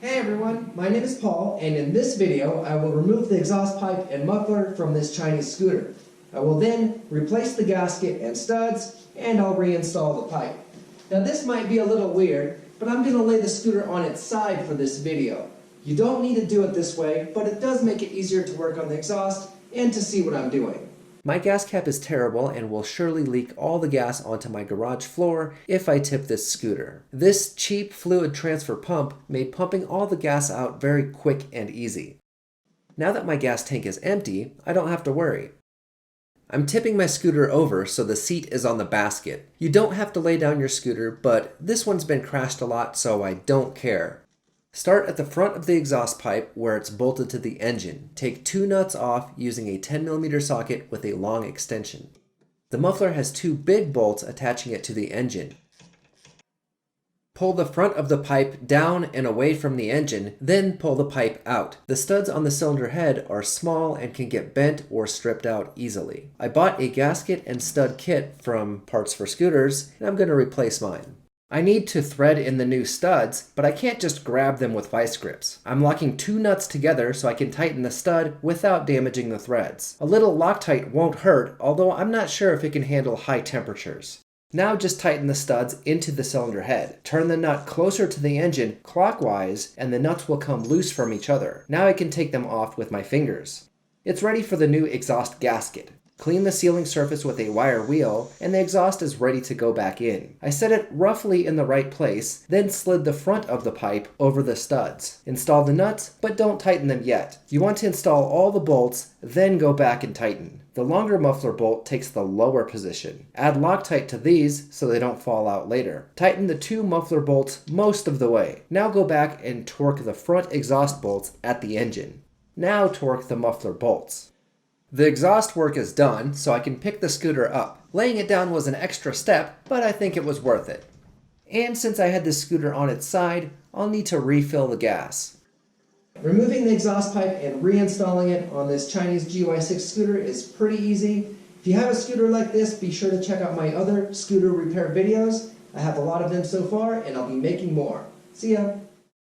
Hey everyone, my name is Paul, and in this video I will remove the exhaust pipe and muffler from this Chinese scooter. I will then replace the gasket and studs, and I'll reinstall the pipe. Now this might be a little weird, but I'm going to lay the scooter on its side for this video. You don't need to do it this way, but it does make it easier to work on the exhaust and to see what I'm doing. My gas cap is terrible and will surely leak all the gas onto my garage floor if I tip this scooter. This cheap fluid transfer pump made pumping all the gas out very quick and easy. Now that my gas tank is empty, I don't have to worry. I'm tipping my scooter over so the seat is on the basket. You don't have to lay down your scooter, but this one's been crashed a lot, so I don't care. Start at the front of the exhaust pipe where it's bolted to the engine. Take 2 nuts off using a 10mm socket with a long extension. The muffler has 2 big bolts attaching it to the engine. Pull the front of the pipe down and away from the engine, then pull the pipe out. The studs on the cylinder head are small and can get bent or stripped out easily. I bought a gasket and stud kit from Parts for Scooters, and I'm going to replace mine. I need to thread in the new studs, but I can't just grab them with vice grips. I'm locking 2 nuts together so I can tighten the stud without damaging the threads. A little Loctite won't hurt, although I'm not sure if it can handle high temperatures. Now just tighten the studs into the cylinder head. Turn the nut closer to the engine clockwise and the nuts will come loose from each other. Now I can take them off with my fingers. It's ready for the new exhaust gasket. Clean the sealing surface with a wire wheel, and the exhaust is ready to go back in. I set it roughly in the right place, then slid the front of the pipe over the studs. Install the nuts, but don't tighten them yet. You want to install all the bolts, then go back and tighten. The longer muffler bolt takes the lower position. Add Loctite to these so they don't fall out later. Tighten the 2 muffler bolts most of the way. Now go back and torque the front exhaust bolts at the engine. Now torque the muffler bolts. The exhaust work is done, so I can pick the scooter up. Laying it down was an extra step, but I think it was worth it. And since I had the scooter on its side, I'll need to refill the gas. Removing the exhaust pipe and reinstalling it on this Chinese GY6 scooter is pretty easy. If you have a scooter like this, be sure to check out my other scooter repair videos. I have a lot of them so far, and I'll be making more. See ya!